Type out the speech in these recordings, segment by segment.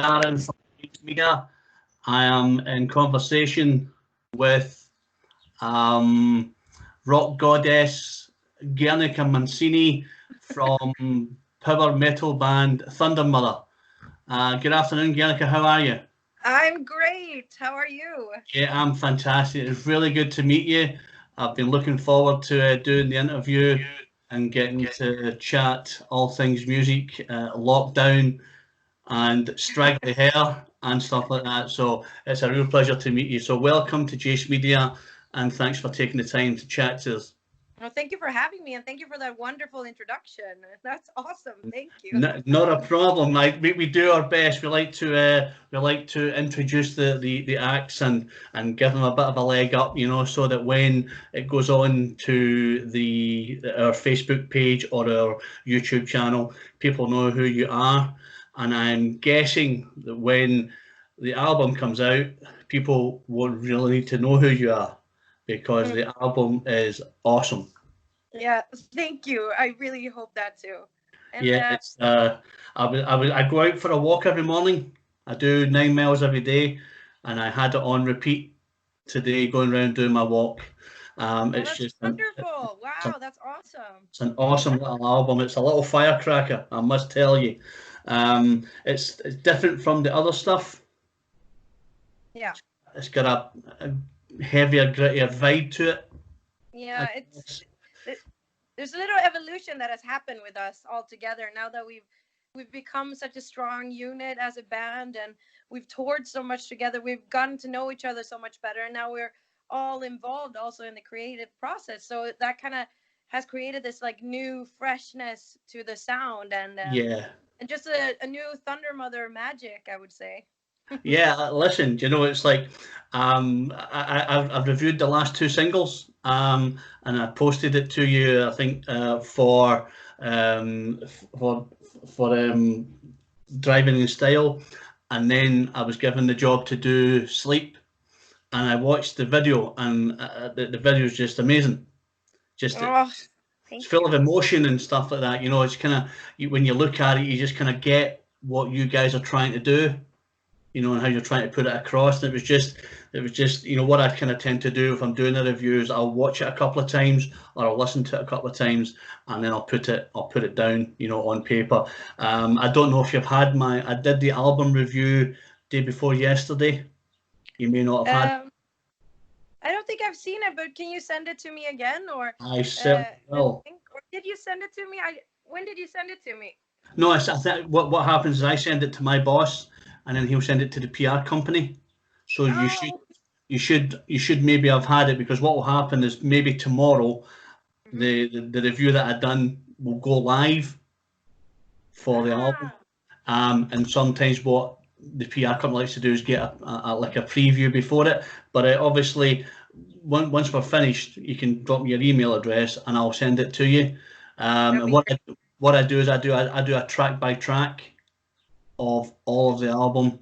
Darren from Media. I am in conversation with rock goddess Guernica Mancini from power metal band Thundermother. Good afternoon, Guernica. How are you? I'm great. How are you? Yeah, I'm fantastic. It's really good to meet you. I've been looking forward to doing the interview and getting to chat all things music, lockdown, and straggly hair and stuff like that. So it's a real pleasure to meet you. So welcome to Jace Media, and thanks for taking the time to chat to us. Well, thank you for having me, and thank you for that wonderful introduction. That's awesome. Thank you. Not a problem. We do our best. We like to introduce the acts and give them a bit of a leg up, so that when it goes on to our Facebook page or our YouTube channel, people know who you are. And I'm guessing that when the album comes out, people won't really need to know who you are because the album is awesome. Yeah, thank you. I really hope that too. And Yeah, it's I go out for a walk every morning. I do 9 miles every day, and I had it on repeat today, going around doing my walk. It's that's just wonderful. Wow, that's awesome. it's an awesome little album. It's a little firecracker, I must tell you. It's different from the other stuff. Yeah. It's got a heavier, grittier vibe to it. Yeah, there's a little evolution that has happened with us all together now that we've become such a strong unit as a band, and we've toured so much together. We've gotten to know each other so much better, and now we're all involved also in the creative process. So that kind of has created this like new freshness to the sound, and Yeah. and just a new Thundermother magic, I would say. Yeah, listen, it's like I've reviewed the last two singles, and I posted it to you, I think, um, for for Driving in Style, and then I was given the job to do Sleep, and I watched the video, and the video is just amazing. Just Oh, it's thank full you. of emotion and stuff like that. It's kind of when you look at it, you just kind of get what you guys are trying to do, and how you're trying to put it across. And it was just, what I kind of tend to do if I'm doing the reviews, I'll watch it a couple of times or I'll listen to it a couple of times, and then I'll put it down, on paper. I don't know if you've had I did the album review day before yesterday. You may not have had. I don't think I've seen it, but can you send it to me again, or I certainly the will. link? Or did you send it to me? When did you send it to me? No, I think what happens is I send it to my boss, and then he'll send it to the PR company. So you should Oh, you should you should maybe have had it, because what will happen is maybe tomorrow the review that I done will go live for the album. ah, And sometimes what the PR company likes to do is get like a preview before it. But obviously, once we're finished, you can drop me your email address and I'll send it to you. that'd And be great. what I do is I do a track by track of all of the album,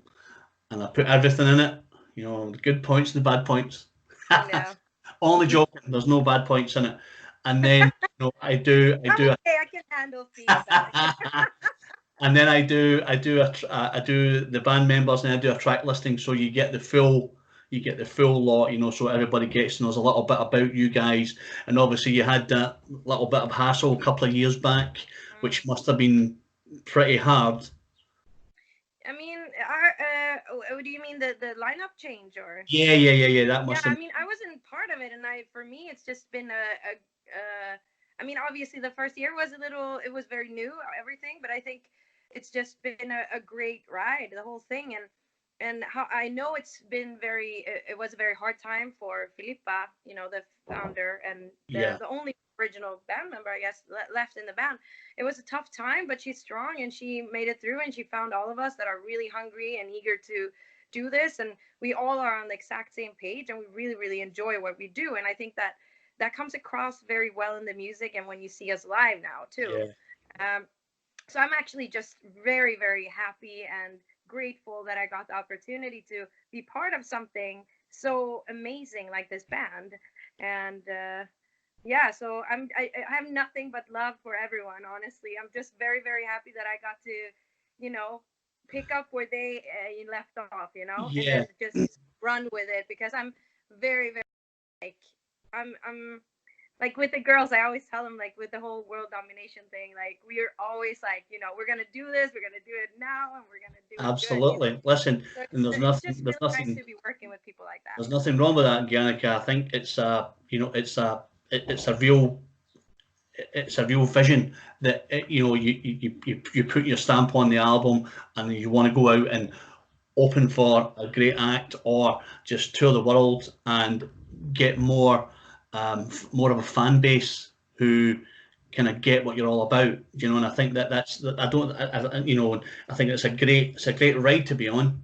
and I put everything in it. The good points and the bad points. Yeah, Only joking. There's no bad points in it. And then I do I'm okay. I can handle feedback. and then I do the band members, and I do a track listing, so you get the full lot, so everybody gets to know a little bit about you guys. And obviously you had that little bit of hassle a couple of years back, which must have been pretty hard. I mean, do you mean the lineup change, or? Yeah. That Yeah, must I have. mean, I wasn't part of it, and for me, it's just been I mean, obviously, the first year was it was very new, everything, but I think it's just been a great ride, the whole thing, and how I know it was a very hard time for Filippa, the founder and Yeah. the only original band member, I guess, left in the band. It was a tough time, but she's strong and she made it through, and she found all of us that are really hungry and eager to do this, and we all are on the exact same page, and we really, really enjoy what we do. And I think that comes across very well in the music and when you see us live now too. Yeah. um, so I'm actually just very, very happy and grateful that I got the opportunity to be part of something so amazing like this band. And yeah, so I have nothing but love for everyone. Honestly, I'm just very, very happy that I got to, you know, pick up where they left off, you know, and Yeah, then just run with it, because I'm very, very like I'm like with the girls. I always tell them, like, with the whole world domination thing, like we're always like, we're gonna do this, we're gonna do it now, and we're gonna do it good, absolutely. Listen, So and it's just really nice to be working with people like that. there's nothing wrong with that, Guernica. I think it's it's a real vision that you put your stamp on the album, and you want to go out and open for a great act, or just tour the world and get more of a fan base who kind of get what you're all about, and I think that's I don't I think it's a great ride to be on,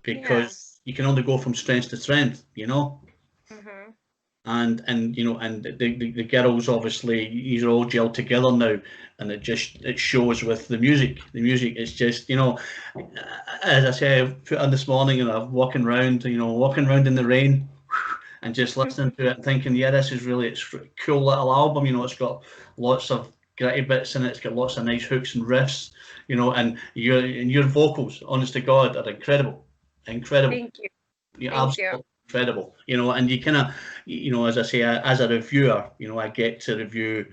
Yeah. because you can only go from strength to strength, Hmm. and the girls, obviously these are all gelled together now, and it shows with the music. The music is just, as I say, I put on this morning, and I'm walking around in the rain, and just listening to it and thinking, yeah, it's a cool little album. It's got lots of gritty bits in it. It's got lots of nice hooks and riffs, and your vocals, honest to God, are incredible. Incredible. Thank you. You're Thank you. absolutely incredible. And you kind of, as I say, as a reviewer, I get to review,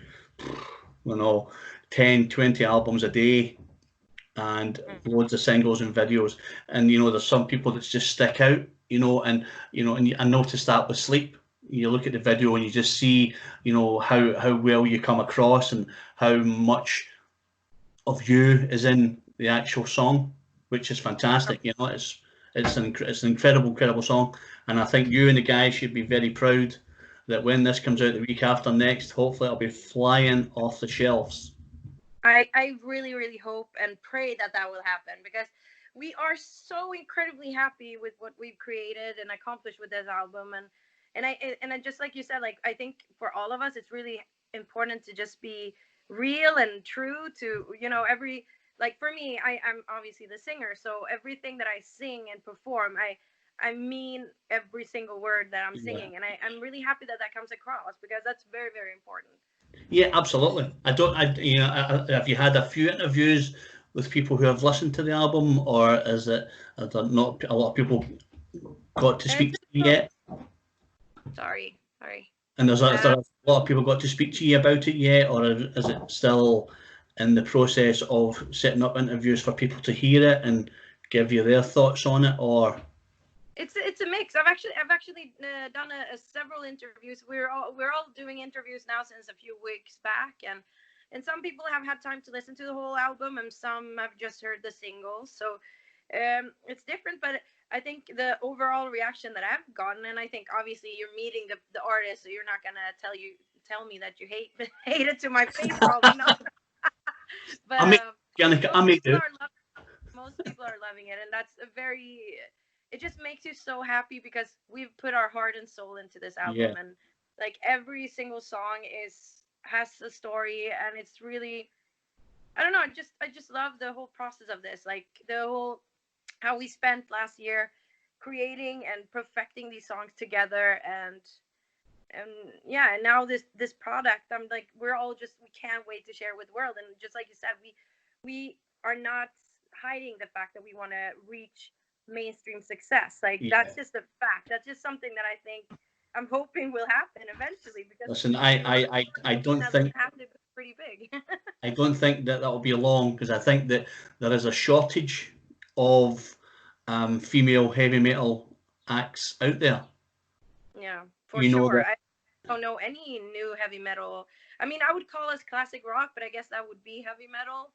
10, 20 albums a day, and loads of singles and videos. And there's some people that just stick out, and I noticed that with Sleep. You look at the video and you just see, how well you come across, and how much of you is in the actual song, which is fantastic. It's an incredible song, and I think you and the guys should be very proud that when this comes out the week after next, hopefully it'll be flying off the shelves. I really, really hope and pray that that will happen, because we are so incredibly happy with what we've created and accomplished with this album. And I just, like you said, like, I think for all of us, it's really important to just be real and true to, every, like, for me, I'm obviously the singer. So everything that I sing and perform, I mean every single word that I'm Yeah. singing. And I'm really happy that that comes across, because that's very, very important. Yeah, absolutely. I don't. Have you had a few interviews with people who have listened to the album, or is it, are there not a lot of people got to And speak to you yet? sorry. And is there a lot of people got to speak to you about it yet, or is it still in the process of setting up interviews for people to hear it and give you their thoughts on it, or? It's a mix. I've actually done several interviews. We're all doing interviews now since a few weeks back, and some people have had time to listen to the whole album, and some have just heard the singles. So it's different, but I think the overall reaction that I've gotten, and I think obviously you're meeting the artist, so you're not gonna tell me that you hate it to my face, probably not. But I mean, Janica, I most may people do. are most people are loving it, and that's a very, it just makes you so happy, because we've put our heart and soul into this Yeah, album, and like every single song has a story, and it's really, I don't know, I just love the whole process of this, like the whole, how we spent last year creating and perfecting these songs together, and yeah, and now this product, I'm like, we can't wait to share with the world. And just like you said, we are not hiding the fact that we want to reach mainstream success. Like, yeah. that's just a fact. That's just something that I think, I'm hoping will happen eventually, because Listen, I don't that think have to be pretty big. that will be long, because I think that there is a shortage of female heavy metal acts out there. Yeah, for You know sure. that. I don't know any new heavy metal. I mean, I would call us classic rock, but I guess that would be heavy metal.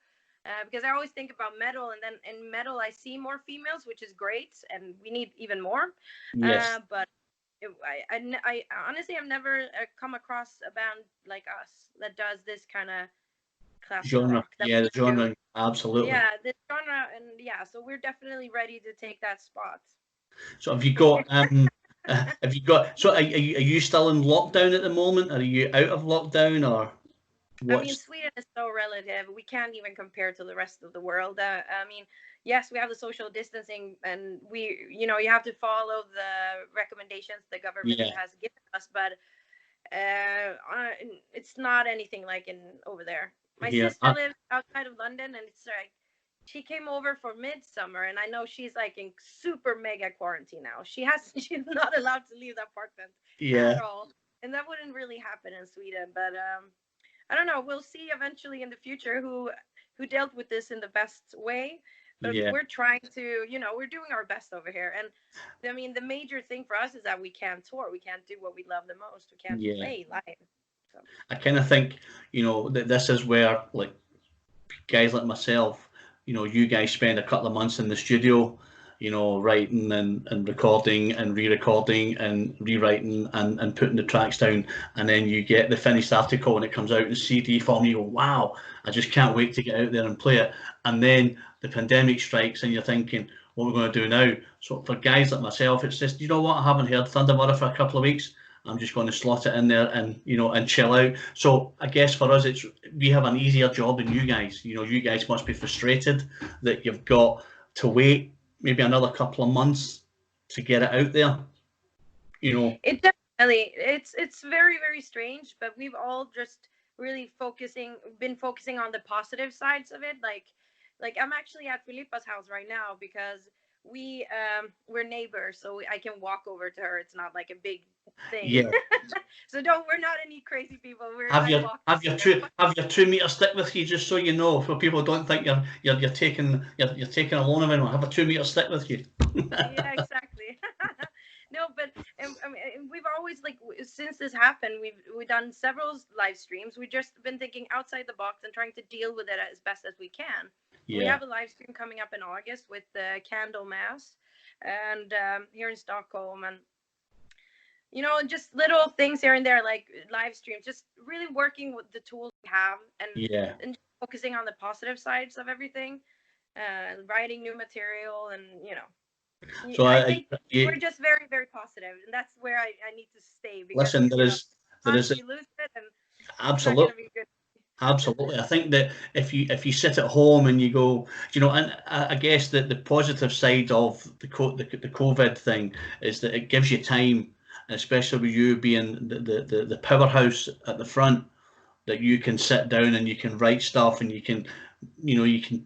Because I always think about metal, and then in metal I see more females, which is great, and we need even more. Yes, But I honestly, I've never come across a band like us that does this kind of classic genre. rock that Yeah, the we do. genre. Absolutely. Yeah, this genre, and yeah, so we're definitely ready to take that spot. So have you got? So are you still in lockdown at the moment? Are you out of lockdown, or I mean, what's? Sweden is so relative. We can't even compare to the rest of the world. I mean, yes, we have the social distancing, and you have to follow the recommendations the government Yeah, has given us, but it's not anything like in over there. My here. sister lives outside of London, and it's like she came over for midsummer, and I know she's like in super mega quarantine now. She's not allowed to leave the apartment Yeah, at all, and that wouldn't really happen in Sweden. But I don't know. We'll see eventually in the future who dealt with this in the best way. But yeah, we're trying to, we're doing our best over here. And I mean, the major thing for us is that we can't tour. We can't do what we love the most. We can't yeah. play live. So. I kind of think, that this is where, like, guys like myself, you guys spend a couple of months in the studio, writing and recording and re-recording and rewriting and putting the tracks down, and then you get the finished article and it comes out in CD form. You go, wow, I just can't wait to get out there and play it. And then the pandemic strikes, and you're thinking, what are we going to do now? So for guys like myself, it's just, you know what, I haven't heard Thundermother for a couple of weeks. I'm just going to slot it in there and and chill out. So I guess for us, we have an easier job than you guys. You guys must be frustrated that you've got to wait maybe another couple of months to get it out there. It definitely, it's very, very strange, but we've all just really been focusing on the positive sides of it. Like I'm actually at Filippa's house right now because we're neighbors, so I can walk over to her. It's not like a big thing. Yeah. So we're not any crazy people. Have your 2 meter stick with you, just so you know, so people don't think you're taking a loan of anyone. Have a 2 meter stick with you. Yeah, exactly. No, but I mean, we've always, like, since this happened, we've done several live streams. We've just been thinking outside the box and trying to deal with it as best as we can. Yeah. We have a live stream coming up in August with the Candle Mass, and here in Stockholm, and just little things here and there, like live streams, just really working with the tools we have, and focusing on the positive sides of everything, writing new material, and So I think we're just very, very positive, and that's where I need to stay. Because listen, there is you lose it, and absolutely. It's not gonna be good. Absolutely, I think that if you sit at home and you go, and I guess that the positive side of the COVID thing is that it gives you time, especially with you being the powerhouse at the front, that you can sit down and you can write stuff, and you can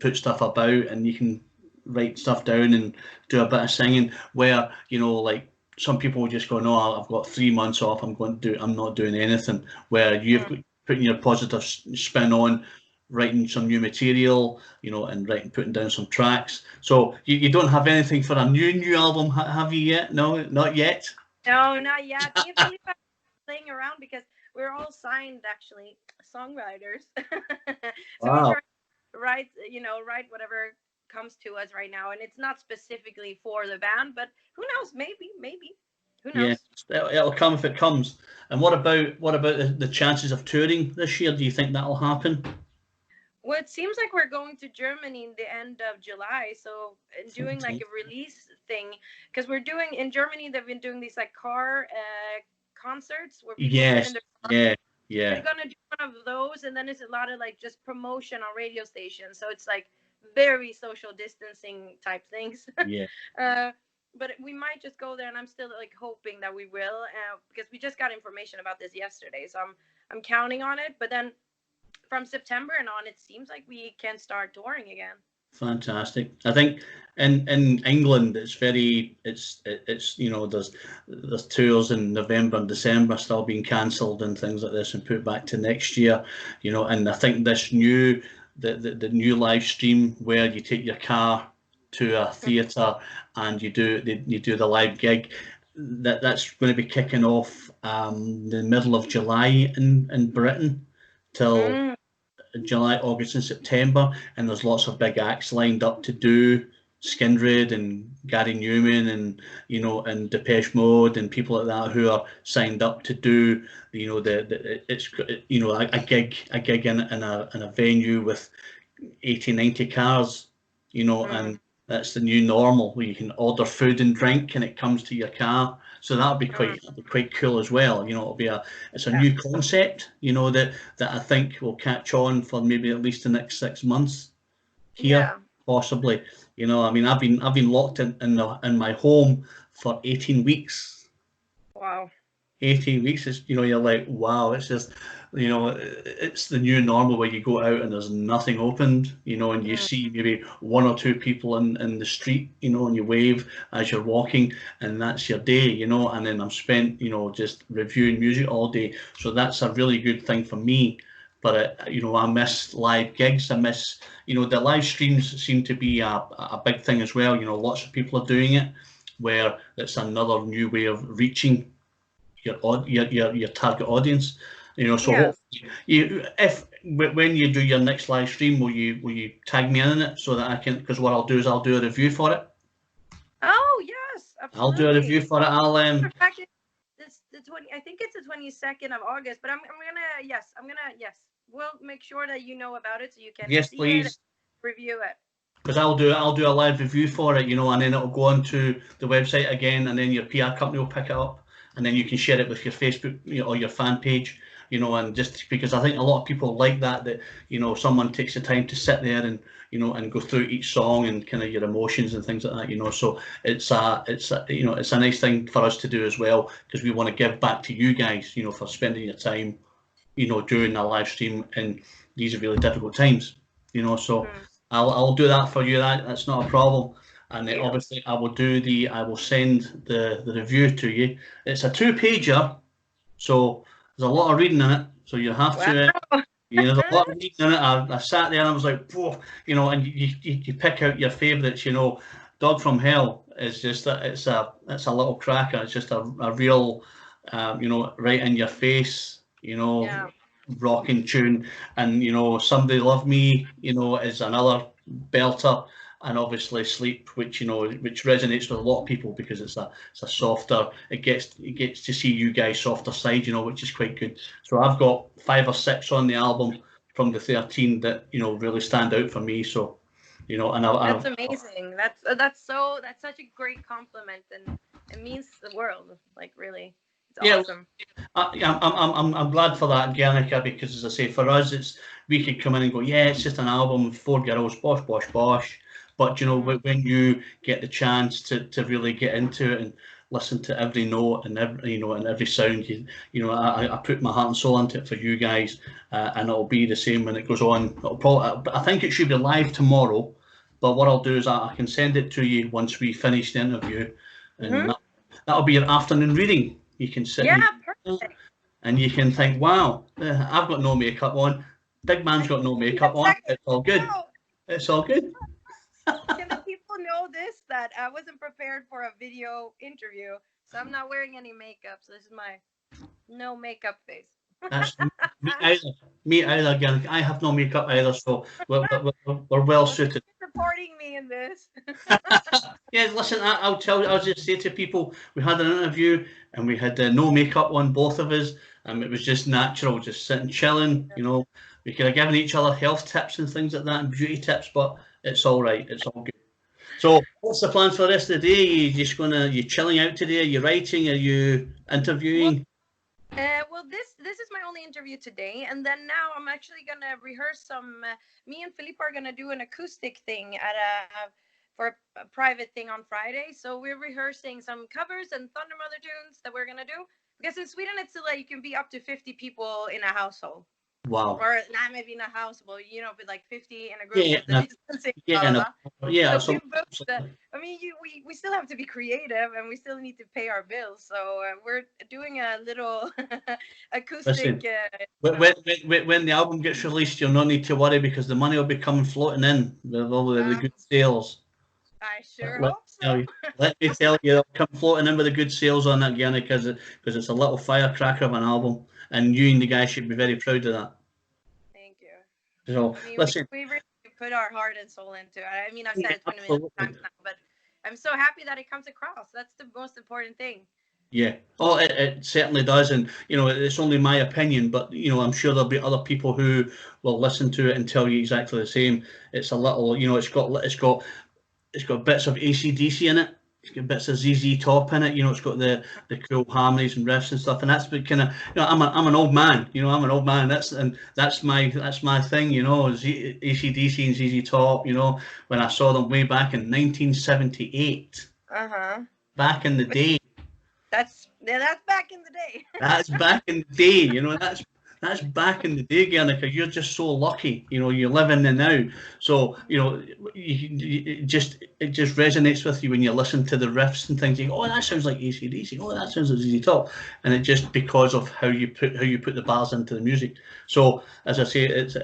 put stuff about, and you can write stuff down and do a bit of singing. Where like some people will just go, no, I've got 3 months off. I'm not doing anything. Where you've putting your positive spin on, writing some new material, and putting down some tracks. So you don't have anything for a new album, have you yet? No, not yet. No, not yet. Me and Felipe are playing around because we're all signed, actually, songwriters. So wow. we try to write whatever comes to us right now, and it's not specifically for the band, but who knows? Maybe. Who knows? Yeah, it'll come if it comes. And what about the chances of touring this year? Do you think that'll happen? Well, it seems like we're going to Germany in the end of July, so doing like a release thing, because we're doing in Germany. They've been doing these like car concerts where people sit in their car. Yeah. We're gonna do one of those, and then it's a lot of like just promotion on radio stations. So it's like very social distancing type things. Yeah. But we might just go there, and I'm still like hoping that we will, because we just got information about this yesterday, so I'm counting on it. But then from September and on, it seems like we can start touring again. Fantastic. I think in England it's there's tours in November and December still being cancelled and things like this and put back to next year. And I think this new the new live stream where you take your car to a theatre and you do the live gig, that's going to be kicking off the middle of July in Britain till July, August and September, and there's lots of big acts lined up to do. Skindred and Gary Newman and and Depeche Mode and people like that who are signed up to do a gig in a venue with 80-90 cars, and that's the new normal where you can order food and drink and it comes to your car. So that'll be quite cool as well. It's a new concept, that I think will catch on for maybe at least the next 6 months here, possibly. I mean, I've been locked in my home for 18 weeks. Wow. 18 weeks is, you're like, wow, it's just you know, it's the new normal where you go out and there's nothing opened, you know, and you see maybe one or two people in the street, you know, and you wave as you're walking, and that's your day, you know. And then I'm spent, you know, just reviewing music all day, so that's a really good thing for me. But you know, I miss live gigs. I miss, you know, the live streams seem to be a big thing as well. You know, lots of people are doing it, where it's another new way of reaching your target audience. You know, so Yes. you, if when you do your next live stream, will you tag me in it so that I can? Because what I'll do is I'll do a review for it. Oh yes, I'll do a absolutely. review for it. I'll In fact, it's the 20. I think it's the 22nd of August. But I'm gonna yes, I'm gonna yes. We'll make sure that you know about it so you can yes, see it, and please. review it. Because I'll do a live review for it, you know, and then it'll go onto the website again, and then your PR company will pick it up, and then you can share it with your Facebook, you know, or your fan page, you know. And just because I think a lot of people like that, you know, someone takes the time to sit there and, you know, and go through each song and kind of your emotions and things like that, you know. So it's a you know, it's a nice thing for us to do as well, because we want to give back to you guys, you know, for spending your time, you know, doing a live stream in these really difficult times, you know. So I'll do that for you. That's not a problem. And then obviously I will send the review to you. It's a 2-pager, so there's a lot of reading in it. So you have to, Wow. you know, there's a lot of reading in it. I sat there and I was like, whoa, you know, and you pick out your favourites. You know, Dog from Hell is just it's a little cracker. It's just a real, you know, right in your face, you know, Yeah. rocking tune. And you know, Somebody Love Me, you know, is another belter. And obviously Sleep, which, you know, which resonates with a lot of people because it's a softer, it gets to see you guys softer side, you know, which is quite good. So I've got 5 or 6 on the album from the 13 that, you know, really stand out for me. So, you know, and That's amazing. That's such a great compliment, and it means the world. Like really, it's yeah, awesome. I'm glad for that, Guernica, because as I say, for us, we could come in and go, yeah, it's just an album, 4 girls, bosh, bosh, bosh. But you know, when you get the chance to really get into it and listen to every note and every, you know, and every sound, you know, I put my heart and soul into it for you guys, and it'll be the same when it goes on. I think it should be live tomorrow, but what I'll do is I can send it to you once we finish the interview, and that'll be your afternoon reading. You can sit Yeah, and perfect. you can think, wow, I've got no makeup on. Big man's got no makeup on. Exactly. It's all good. Wow. It's all good. Can the people know this? That I wasn't prepared for a video interview, so I'm not wearing any makeup. So this is my no makeup face. That's me either. Me either, again. I have no makeup either, so we're well suited. Supporting me in this. Yeah, listen, I'll just say to people, we had an interview and we had no makeup on, both of us, and it was just natural, just sitting chilling, you know. We could have given each other health tips and things like that and beauty tips, but it's all right, it's all good. So what's the plans for the rest of the day? You chilling out today? Are you writing? Are you interviewing? Well, this is my only interview today, and then now I'm actually gonna rehearse some. Me and Philippe are gonna do an acoustic thing at for a private thing on Friday. So we're rehearsing some covers and Thundermother tunes that we're gonna do. Because in Sweden, it's still like you can be up to 50 people in a household. Wow. Or not maybe in a house, but you know, with like 50 in a group Yeah, with the distancing, blah, blah, blah. yeah. So I mean, we still have to be creative, and we still need to pay our bills. So we're doing a little acoustic. When the album gets released, you'll not need to worry because the money will be coming floating in with all the good sales. I sure hope so. Let me tell you, it'll come floating in with the good sales on that, Guernica, because it's a little firecracker of an album, and you and the guy should be very proud of that. Thank you. So, I mean, listen, we really put our heart and soul into it. I mean, I've said it 20 minutes times now, but I'm so happy that it comes across. That's the most important thing. Yeah. Oh, it certainly does, and you know, it's only my opinion, but you know, I'm sure there'll be other people who will listen to it and tell you exactly the same. It's a little, you know, it's got bits of AC/DC in it. It's got bits of ZZ Top in it. You know, it's got the cool harmonies and riffs and stuff. And that's kind of, you know, I'm an old man. You know, I'm an old man. That's my thing. You know, AC/DC and ZZ Top. You know, when I saw them way back in 1978. Back in the day. That's back in the day. That's back in the day. You know, That's back in the day, Guernica. You're just so lucky. You know, you're living the now. So, you know, it just resonates with you when you listen to the riffs and things. You go, oh, that sounds like AC/DC. Oh, that sounds like ZZ Top. And it just because of how you put the bars into the music. So, as I say, it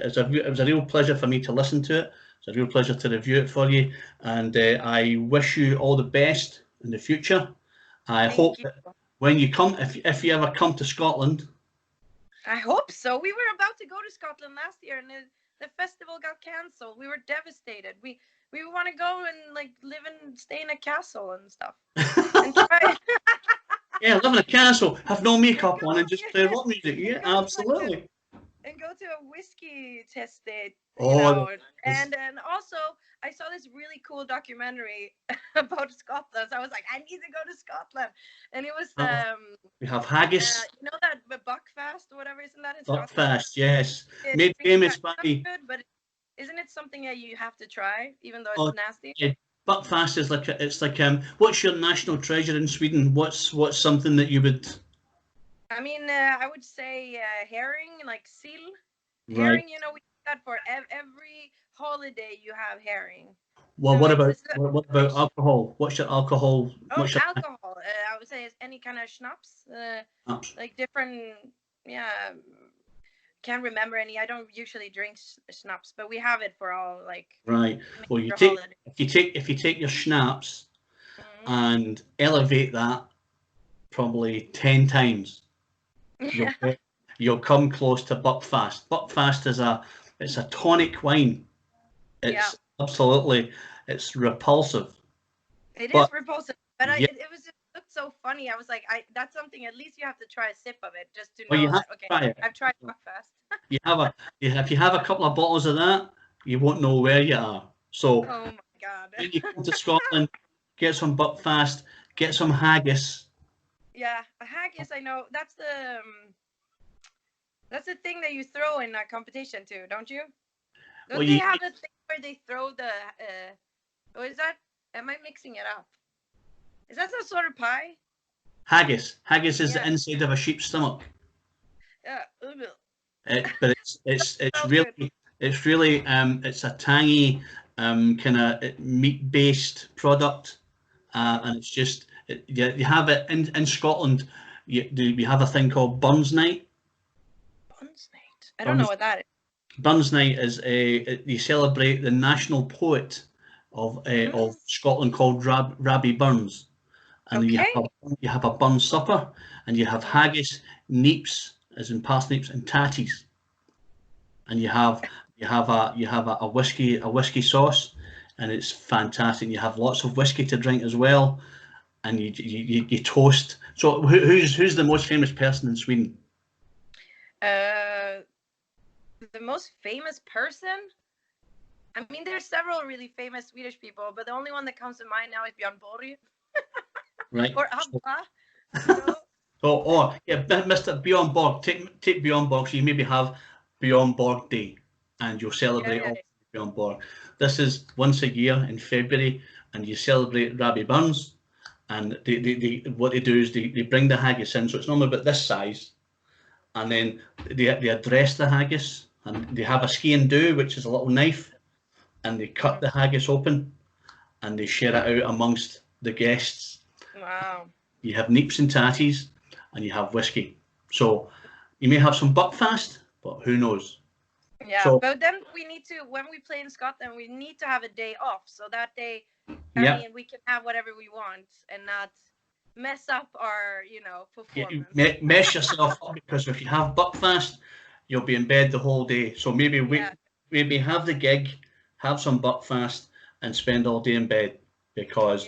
was a real pleasure for me to listen to it. It's a real pleasure to review it for you. And I wish you all the best in the future. I hope that when you come, if you ever come to Scotland. I hope so. We were about to go to Scotland last year, and the festival got cancelled. We were devastated. We want to go and like live and stay in a castle and stuff. And try. Yeah, live in a castle, have no makeup on, and just play rock music. Yeah, absolutely. And go to a whiskey estate, and then also I saw this really cool documentary about Scotland. So I was like, I need to go to Scotland, and it was we have haggis. You know that Buckfast or whatever, isn't that in Scotland? Scotland? Buckfast, yes, made famous by. Good, but isn't it something that you have to try, even though it's nasty? Yeah. Buckfast is like what's your national treasure in Sweden? What's something that you would? I mean, I would say herring, like seal. Right. Herring, you know, we do that for every holiday. You have herring. Well, so what about alcohol? What's your alcohol? Oh, alcohol. I would say it's any kind of schnapps, like different. Yeah, can't remember any. I don't usually drink schnapps, but we have it for all like. Right. Well, if you take your schnapps and elevate that probably 10 times. You'll come close to Buckfast. Buckfast is a tonic wine. It's absolutely, it's repulsive. It is repulsive, but it was just looked so funny. I was like, that's something. At least you have to try a sip of it just to know. I've tried Buckfast. If you have a couple of bottles of that, you won't know where you are. So, oh my God, when you come to Scotland, get some Buckfast, get some haggis. Yeah, a haggis. I know that's the thing that you throw in a competition too, don't you? Don't they have a thing where they throw the? Or is that? Am I mixing it up? Is that some sort of pie? Haggis. Haggis is the inside of a sheep's stomach. Yeah. But it's really it's a tangy kind of meat-based product, and it's just. You have it in Scotland. You have a thing called Burns Night. Burns Night. I don't know what that is. Burns Night is you celebrate the national poet of Scotland called Rabbie Burns, and you have a Burns supper, and you have haggis, neeps, as in parsnips, and tatties, and you have a whiskey sauce, and it's fantastic. You have lots of whiskey to drink as well. And you toast. So who's the most famous person in Sweden? The most famous person? I mean, there's several really famous Swedish people, but the only one that comes to mind now is Björn Borg. Right. Or Abba. Mr. Björn Borg. Take Björn Borg. So you maybe have Björn Borg Day, and you'll celebrate Björn Borg. This is once a year in February, and you celebrate Rabbie Burns. And what they do is they bring the haggis in, so it's normally about this size, and then they address the haggis, and they have a skein do, which is a little knife, and they cut the haggis open, and they share it out amongst the guests. Wow. You have neeps and tatties, and you have whiskey. So you may have some Buckfast, but who knows? Yeah, but then we need to, when we play in Scotland, we need to have a day off, so that day. I mean, we can have whatever we want and not mess up our, performance. Mess yourself up, because if you have Buckfast, you'll be in bed the whole day. So maybe maybe have the gig, have some Buckfast, and spend all day in bed, because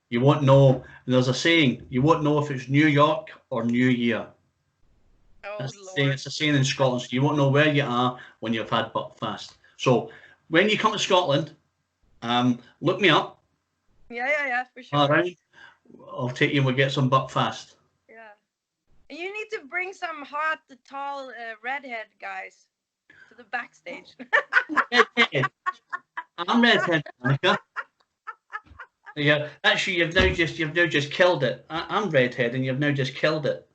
you won't know. And there's a saying, you won't know if it's New York or New Year. Oh, it's a saying in Scotland. So you won't know where you are when you've had Buckfast. So when you come to Scotland, look me up. Yeah, for sure. All right, I'll take you and we'll get some Buckfast. Yeah, and you need to bring some hot, tall, redhead guys to the backstage. Redhead. I'm redhead, Monica. Yeah, actually, you've now just killed it. I'm redhead, and you've now just killed it.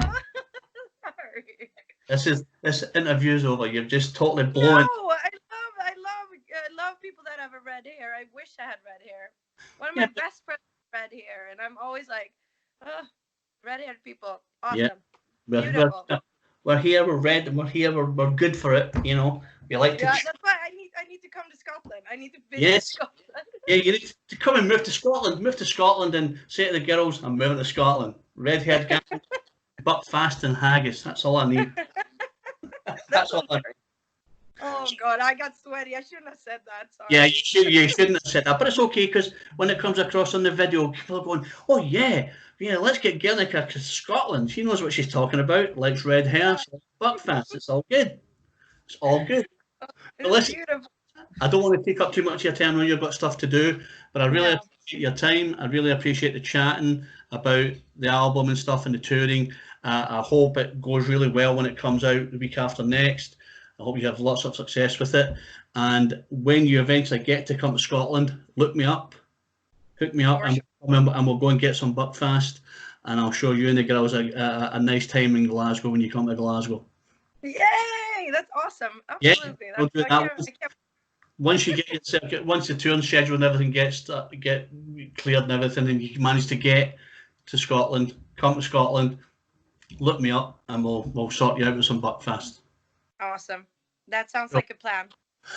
Sorry. This interview's over. You've just totally No, blown. I love people that have a red hair. I wish I had red hair. One of my Yeah, best friends has red hair, and I'm always like, oh, red-haired people, awesome, yeah. beautiful. We're here. We're red, and we're here. We're good for it. You know. We like to. Yeah, that's why I need to come to Scotland. I need to visit Yes. Scotland. Yeah, you need to come and move to Scotland. Move to Scotland and say to the girls, "I'm moving to Scotland." Red-haired guy, Buckfast and haggis. That's all I need. That's all I need. Oh God, I got sweaty. I shouldn't have said that. Sorry. Yeah, you shouldn't have said that, but it's okay because when it comes across on the video, people are going, "Oh yeah, let's get Guernica to Scotland. She knows what she's talking about. Likes red hair, she likes Buckfast. It's all good. It's all good." But listen, Beautiful. I don't want to take up too much of your time. I know you've got stuff to do, but I really appreciate your time. I really appreciate the chatting about the album and stuff and the touring. I hope it goes really well when it comes out the week after next. I hope you have lots of success with it. And when you eventually get to come to Scotland, look me up, hook me up, and we'll go and get some Buckfast. And I'll show you and the girls a nice time in Glasgow when you come to Glasgow. Yay! That's awesome. Absolutely. Yeah, we'll do that. Once you get yourself, once the touring schedule and everything get cleared and everything, and you manage to get to Scotland, come to Scotland, look me up, and we'll sort you out with some Buckfast. Awesome. That sounds like a plan.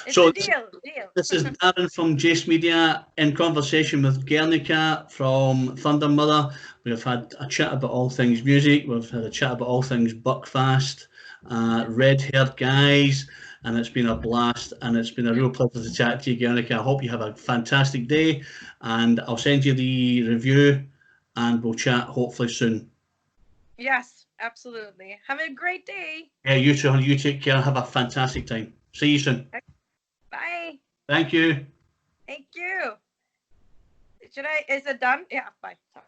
It's So a deal. this is Darren from Jace Media in conversation with Guernica from Thundermother. We've had a chat about all things music. We've had a chat about all things Buckfast, red-haired guys, and it's been a blast. And it's been a real pleasure to chat to you, Guernica. I hope you have a fantastic day, and I'll send you the review, and we'll chat hopefully soon. Yes, absolutely. Have a great day. Yeah, you too. You take care. Have a fantastic time. See you soon. Bye. Thank you. Thank you. Is it done? Yeah, bye. Sorry.